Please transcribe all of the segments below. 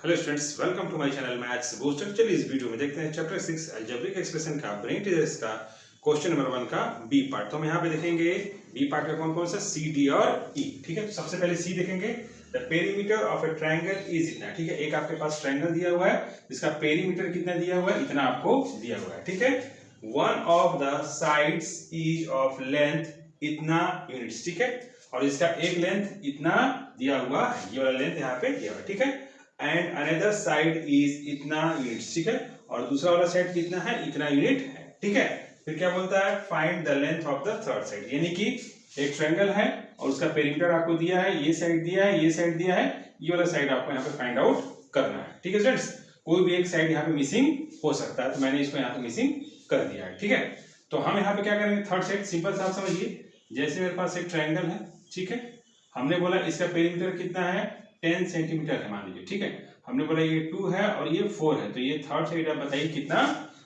Hello students, welcome to my channel Maths Booster. चलिए इस video में देखते हैं चैप्टर 6 अलजेब्रिक एक्सप्रेशन का ब्रेन टीजर्स का क्वेश्चन नंबर 1 का बी पार्ट। तो हम यहाँ पे देखेंगे बी पार्ट का कौन कौन सा सी, डी और ई। ठीक है, तो सबसे पहले सी देखेंगे। The perimeter of A triangle is इतना। ठीक है, एक आपके पास ट्रायंगल दिया हुआ है जिसका पेरीमीटर कितना दिया हुआ है, इतना आपको दिया हुआ है। ठीक है, one of the sides is of length इतना यूनिट्स। ठीक है, और इसका एक लेंथ इतना दिया हुआ है, ये वाला लेंथ यहाँ पे दिया हुआ है। ठीक है, एंड अनदर साइड इज इतना यूनिट्स। ठीक है, और दूसरा वाला साइड कितना है, इतना यूनिट है। ठीक है, फिर क्या बोलता है, find the length of the third side. यानी कि एक ट्रायंगल है और उसका पेरीमीटर आपको दिया है, ये साइड दिया है, ये साइड दिया है, ये वाला साइड आपको यहाँ पे फाइंड आउट करना है। ठीक है स्टूडेंट्स, कोई भी एक साइड यहाँ पे मिसिंग हो सकता है, तो मैंने इसको यहाँ पे मिसिंग कर दिया है। ठीक है, तो हम यहाँ पे क्या करेंगे, थर्ड साइड सिंपल सा आप समझिए। जैसे मेरे पास एक ट्रायंगल है, ठीक है, हमने बोला इसका पेरीमीटर कितना है, 10 सेंटीमीटर है मान लीजिए। ठीक है, हमने बोला ये 2 है और ये 4 है, तो ये थर्ड साइड आप बताइए कितना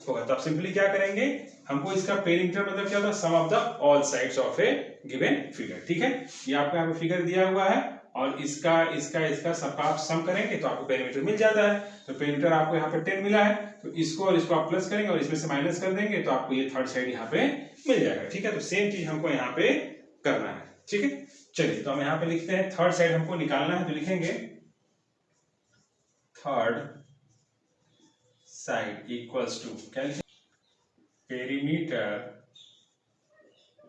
होगा। तो आप सिंपली क्या करेंगे, हमको इसका पेरीमीटर मतलब क्या होता है, sum of the all sides of a given figure. ठीक है, ये आपको यहाँ पे फिगर दिया हुआ है और इसका सबका आप सम करेंगे तो आपको पेरीमीटर मिल जाता है। तो पेरीमीटर आपको यहाँ पे 10 मिला है, तो इसको और इसको आप प्लस करेंगे और इसमें से माइनस कर देंगे तो आपको ये थर्ड साइड यहाँ पे मिल जाएगा। ठीक है, तो सेम चीज हमको यहाँ पे करना है। ठीक है, चलिए तो हम यहाँ पे लिखते हैं थर्ड साइड हमको निकालना है, तो लिखेंगे थर्ड साइड इक्वल्स टू क्या लिखेंगे, perimeter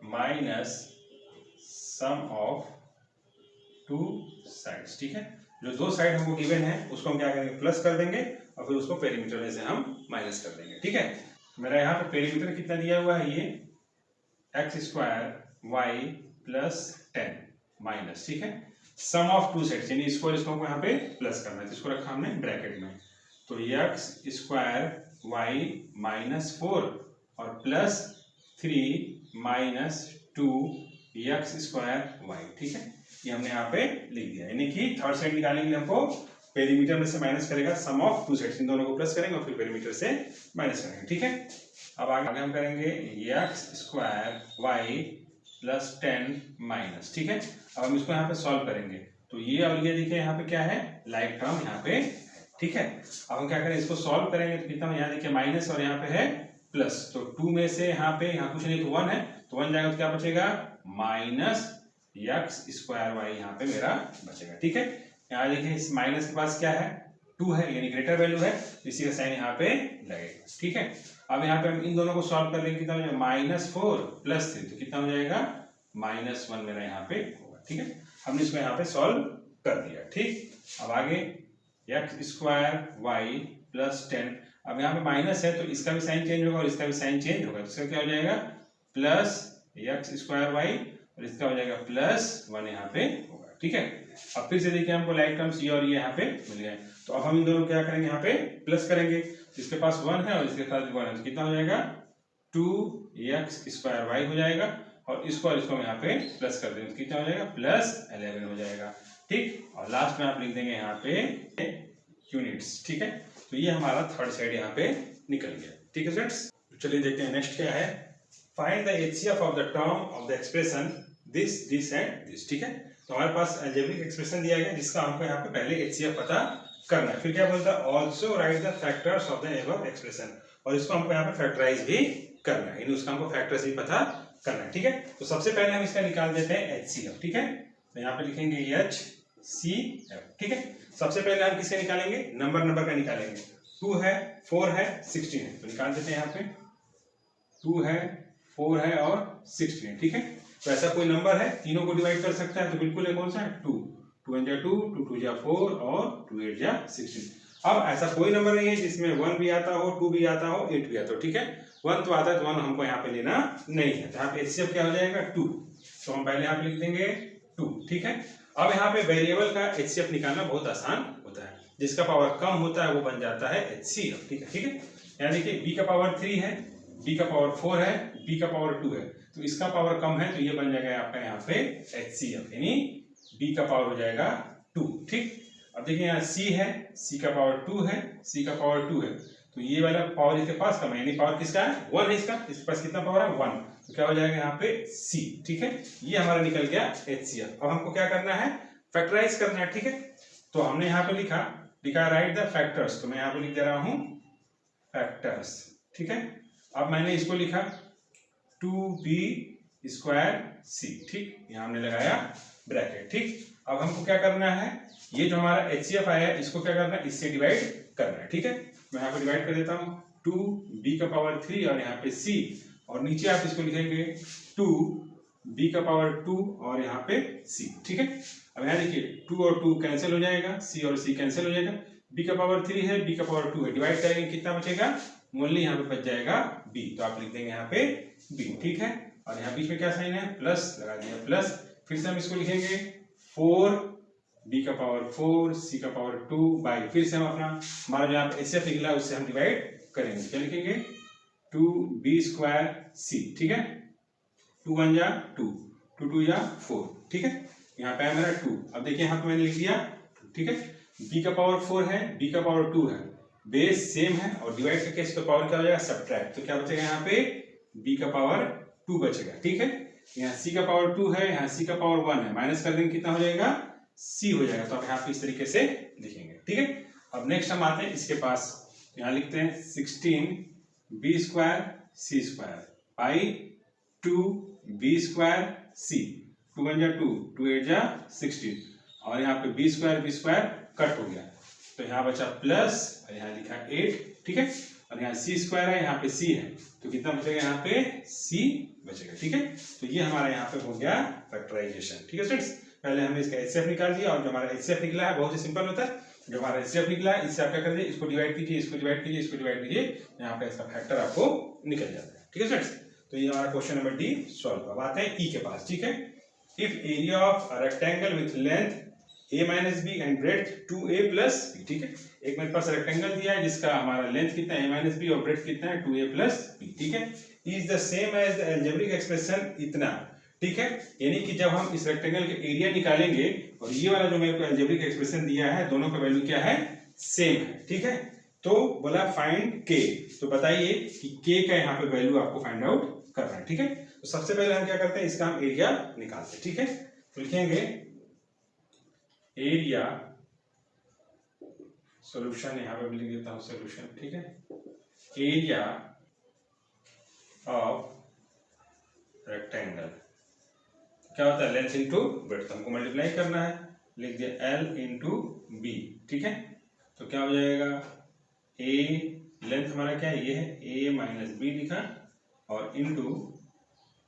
minus sum of two sides. ठीक है, जो दो साइड हमको गिवन है उसको हम क्या करेंगे, प्लस कर देंगे और फिर उसको पेरीमीटर में से हम माइनस कर देंगे। ठीक है, मेरा यहाँ पे पेरीमीटर कितना दिया हुआ है, ये x square y plus 10 minus, ठीक है, सम ऑफ टू साइड्स, यानी इसको हमको यहाँ पे प्लस करना है, तो इसको रखा हमने ब्रैकेट में। तो एक्स स्क्वायर वाई माइनस 4 और plus 3 minus 2 x square y. ठीक है, ये हमने यहाँ पे लिख दिया। यानी कि थर्ड साइड निकालने के लिए हमको पेरीमीटर में से माइनस करेगा सम ऑफ टू साइड्स, इन दोनों को प्लस करेंगे और फिर पेरीमीटर से माइनस करेंगे। ठीक है, अब आगे हम करेंगे x square y plus 10 minus. ठीक है, अब हम इसको यहाँ पे सॉल्व करेंगे, तो ये और ये देखिए यहाँ पे क्या है, लाइक टर्म यहाँ पे। ठीक है, अब हम क्या करें, इसको सॉल्व करेंगे तो कितना, यहाँ देखिए माइनस और यहाँ पे है प्लस, तो 2 में से यहाँ पे यहाँ कुछ नहीं तो 1 है, तो 1 जाएगा तो क्या बचेगा, माइनस एक्स स्क्वायर वाई यहाँ पे मेरा बचेगा। ठीक है, यहाँ देखिए इस माइनस के पास क्या है, 2 है, यानी ग्रेटर वैल्यू है, इसी का साइन यहाँ पे लगेगा। ठीक है, अब यहाँ पे हम इन दोनों को सॉल्व कर लेंगे, कितना हो जाएगा, -4 + 3, तो कितना हो जाएगा, -1 मेरा यहाँ पे होगा। ठीक है, हमने इसको यहाँ पे सॉल्व कर दिया। ठीक, अब आगे एक्स स्क्वायर वाई प्लस 10, अब यहाँ पे माइनस है तो इसका भी साइन चेंज होगा और इसका भी साइन चेंज होगा, तो इसका क्या हो जाएगा, प्लस एक्स स्क्वायर वाई और इसका हो जाएगा +1 यहाँ पे होगा। ठीक है, अब फिर से देखिए हमको लाइक टर्म्स ये और ये यहाँ पे मिल गए, तो अब हम इन दोनों क्या करेंगे, यहाँ पे प्लस करेंगे। इसके पास 1 है और इसके पास 1 है, तो कितना हो जाएगा, 2x स्क्वायर वाई हो जाएगा और इसको हम यहाँ पे प्लस कर देंगे, तो कितना हो जाएगा, +11 हो जाएगा। ठीक, और लास्ट में आप लिख देंगे यहाँ पे यूनिट्स। ठीक है, तो ये हमारा थर्ड साइड यहाँ पे निकल गया। ठीक है स्टूडेंट्स, चलिए देखते हैं नेक्स्ट क्या है, find the HCF of the term of the expression this and this. ठीक है, तो हमारे पास अलजेब्रिक एक्सप्रेशन दिया गया जिसका हमको यहाँ पे पहले एचसीएफ पता करना है। फिर क्या बोलता है, also right the factors of the above expression, और इसको हमको यहाँ पे फैक्टराइज भी करना है, उसका हमको फैक्टर्स भी पता करना है। ठीक है, तो सबसे पहले हम इसका निकाल देते हैं एचसीएफ। ठीक है, तो यहाँ पे लिखेंगे HCF। ठीक है, सबसे पहले हम किसके निकालेंगे, नंबर का निकालेंगे। 2 है, 4 है, 16 है, तो निकाल देते हैं यहाँ पे, 2 है, 4 है और 16 है। ठीक है, तो ऐसा कोई नंबर है तीनों को डिवाइड कर सकता है, तो बिल्कुल है, कौन सा है, 2 1 जा 2, 2 2 जा 4 और 2 8 जा 16। अब ऐसा कोई नंबर नहीं है जिसमें 1 भी आता हो, 2 भी आता हो, 8 भी आता हो। ठीक है, 1 तो आता है, तो 1 हमको यहाँ पे लेना नहीं है, तो यहाँ पे एचसीएफ क्या हो जाएगा, 2, तो हम पहले यहाँ पे लिख देंगे 2। ठीक है, अब यहाँ पे वेरिएबल का एचसीएफ निकालना बहुत आसान होता है, जिसका पावर कम होता है वो बन जाता है एचसीएफ। ठीक है, ठीक है, यहाँ देखिए b का पावर 3 है, b का पावर 4 है, b का पावर 2 है, तो इसका पावर कम है, तो ये बन जाएगा आपका यहाँ पे एचसीएफ, यानी b का पावर हो जाएगा 2। ठीक, अब देखिए यहाँ c है, c का पावर 2 है, c का पावर 2 है, तो ये वाला पावर इसके पास कम है, यानी पावर किसका है, 1 है, इसके पास कितना पावर है, 1, तो क्या हो जाएगा यहाँ पे c। ठीक है, ये हमारा निकल गया एचसीएफ। अब हमको क्या करना है, फैक्टराइज करना है। ठीक है, तो हमने यहाँ पे लिखा लिखा राइट द फैक्टर्स, तो मैं यहाँ पे लिख दे रहा हूँ फैक्टर्स, ठीक है। अब मैंने इसको लिखा 2b²c, ठीक, यहाँ हमने लगाया ब्रैकेट, ठीक। अब हमको क्या करना है, ये जो हमारा HCF आया है इसको क्या करना है, इससे डिवाइड करना है, ठीक है। मैं यहाँ पे डिवाइड कर देता हूँ 2b³ और यहाँ पे c, और नीचे आप इसको लिखेंगे 2b² और यहाँ पे c, ठीक है। अब यहाँ देखिए 2 और 2 कैंसिल हो जाएगा, c और c कैंसिल हो जाएगा, b³ है b² है, डिवाइड करेंगे कितना बचेगा, ओनली यहाँ पे बच जाएगा b, तो आप लिख देंगे यहाँ पे b, ठीक है। और यहाँ बीच में क्या साइन है, प्लस लगा दिया प्लस, फिर से हम इसको लिखेंगे 4b⁴ c²2 बाई, फिर से हम अपना हमारा जो यहाँ पे HCF निकला उससे हम डिवाइड करेंगे, क्या लिखेंगे 2b²c, ठीक है, 2 1 जा 2, 2 2 जा 4, ठीक है। यहाँ पे है मेरा 2, अब देखिए यहाँ पे मैंने लिख दिया, ठीक है। b⁴ है b²2 है, बेस सेम है और डिवाइड करके इसका पावर क्या हो जाएगा, सब्ट्रैक्ट, तो क्या बचेगा यहाँ पे b⁴ बचेगा, ठीक है। यहाँ c⁴ है, यहाँ c⁴ है, माइनस कर देंगे कितना हो जाएगा, c हो जाएगा, तो आप यहाँ पे इस तरीके से लिखेंगे, ठीक है। अब नेक्स्ट हम आते हैं इसके पास, यहाँ लिखते हैं 16b²c² बाई 2b²c, 2 1 जा 2, 2 8 जा 16, और यहाँ पे b² कट हो गया, तो यहाँ बचा प्लस और यहाँ लिखा 8, ठीक है। और यहाँ c² है, यहाँ पे c है, तो कितना बचेगा, यहाँ पे c बचेगा, ठीक है। तो ये हमारा यहाँ पे हो गया फैक्टराइजेशन, ठीक है स्टूडेंट्स। पहले हमने इसका HCF निकाल दिया, और जो हमारा HCF निकला है बहुत ही सिंपल होता है, जो हमारा HCF निकला है इससे आप क्या कर दीजिए, इसको डिवाइड कीजिए, इसको डिवाइड कीजिए, इसको डिवाइड कीजिए, यहाँ पे इसका फैक्टर आपको निकल जाता है, ठीक है स्टूडेंट्स। तो ये हमारा क्वेश्चन नंबर डी सॉल्व। अब आते हैं ई के पास, ठीक है। If area of a rectangle with length a - b and breadth 2a + b, ठीक है। एक मेरे पास रेक्टेंगल दिया है जिसका हमारा लेंथ कितना है a - b और ब्रेड्थ कितना है 2a + b, ठीक है। Is the same as the algebraic expression इतना, ठीक है। यानी कि जब हम इस रेक्टेंगल के एरिया निकालेंगे और ये वाला जो मेरे को अलजेब्रिक एक्सप्रेशन दिया है, दोनों का वैल्यू क्या है, सेम है, ठीक है। तो बोला फाइंड k, तो बताइए कि k का यहाँ पे वैल्यू आपको फाइंड आउट करना है, ठीक है। तो सबसे पहले हम क्या करते हैं, इसका हम एरिया निकालते हैं, ठीक है। तो लिखेंगे एरिया, सॉल्यूशन यहाँ पे लिख देता हूँ सॉल्यूशन, ठीक है। एरिया ऑफ रेक्टेंगल क्या होता है, लेंथ इनटू ब्रेड्थ, हमको मल्टीप्लाई करना है, लिख दिया l × b, ठीक है। तो क्या हो जाएगा, a लेंथ हमारा क्या है, ये है a - b लिखा और इनटू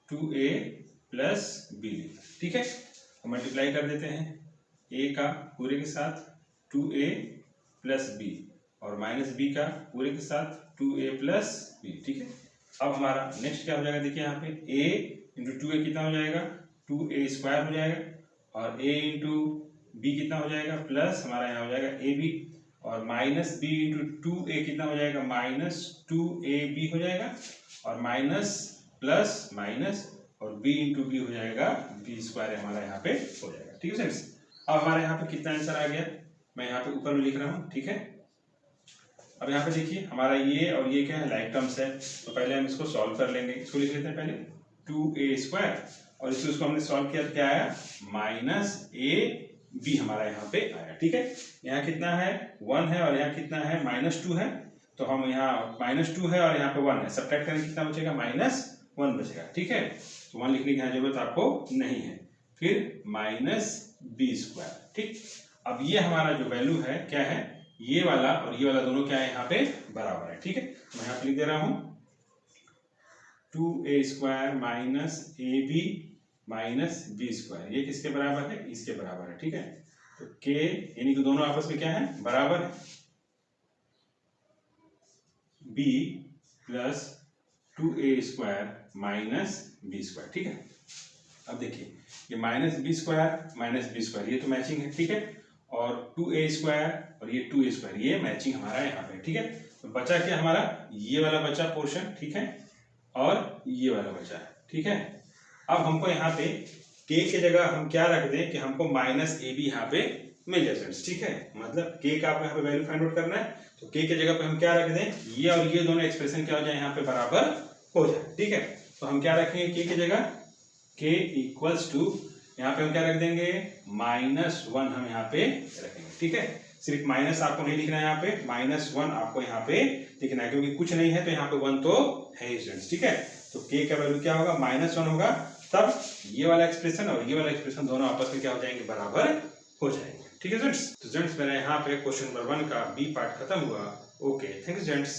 2a + b लिखा, ठीक है। तो मल्टीप्लाई कर देते हैं a का पूरे के साथ 2a + b और -b का पूरे के साथ 2a + b, ठीक है। अब हमारा नेक्स्ट क्या हो जाएगा, देखिए यहाँ पे a × 2a कितना हो जाएगा, 2a² हो जाएगा, और a × b कितना हो जाएगा, प्लस हमारा यहाँ हो जाएगा ab, और -b × 2a कितना हो जाएगा, -2ab हो जाएगा, और माइनस प्लस माइनस और b × b हो जाएगा b² हमारा यहाँ पे हो जाएगा, ठीक है फ्रेंड्स। अब हमारे यहाँ पे कितना आंसर आ गया, मैं यहाँ पे ऊपर में लिख रहा हूँ, ठीक है। अब यहाँ पे देखिए हमारा ये और ये क्या है, लाइक टर्म्स है, तो पहले हम इसको सॉल्व कर लेंगे। इसको लिख लेते हैं पहले 2a² और इसको हमने सॉल्व किया तो क्या आया, -ab हमारा यहाँ पे आया, ठीक है। यहाँ कितना है 1 है और यहाँ कितना है -2 है, तो हम यहाँ -2 है और यहाँ पे 1 है, सब्ट्रैक्ट करेंगे कितना बचेगा, -1 बचेगा, ठीक है। तो 1 लिखने की यहाँ जरूरत आपको नहीं है, फिर -b², ठीक। अब ये हमारा जो वैल्यू है क्या है, ये वाला और ये वाला दोनों क्या है, यहाँ पे बराबर है, ठीक है। मैं यहाँ पे लिख दे रहा हूँ 2a² - ab - b², ये किसके बराबर है, इसके बराबर है, ठीक है। तो k यानी कि दोनों आपस में क्या है, बराबर है, b + 2a² - b², ठीक है। अब देखिए ये -b² ये तो मैचिंग है, ठीक है, और 2a² और ये 2a², ये मैचिंग हमारा यहाँ पे, ठीक है। तो बचा क्या हमारा, ये वाला बचा पोर्शन, ठीक है, और ये वाला बचा है, ठीक है। अब हमको यहाँ पे k के जगह हम क्या रख दें कि हमको -ab यहाँ पे मिल जाए फ्रेंड्स, ठीक है। मतलब k का आपको यहाँ पे वैल्यू फाइंड आउट करना है, तो k के जगह पे हम क्या रख दें, ये और ये दोनों एक्सप्रेशन क्या हो जाए, यहाँ पे बराबर हो जाए, ठीक है। तो हम क्या रखेंगे k की जगह, k = यहाँ पे हम क्या रख देंगे, -1 हम यहाँ पे रखेंगे, ठीक है। सिर्फ माइनस आपको नहीं लिखना है, यहाँ पे -1 आपको यहाँ पे लिखना है, क्योंकि कुछ नहीं है तो यहाँ पे 1 तो है ही स्टूडेंट्स। ठीक है, तो k का वैल्यू क्या होगा, -1 होगा, तब ये वाला एक्सप्रेशन और ये वाला एक्सप्रेशन दोनों आपस में क्या हो जाएंगे, बराबर हो जाएंगे। ठीक है स्टूडेंट्स, तो स्टूडेंट्स मेरा यहाँ पे क्वेश्चन नंबर 1 का बी पार्ट खत्म हुआ। Okay, thank you students.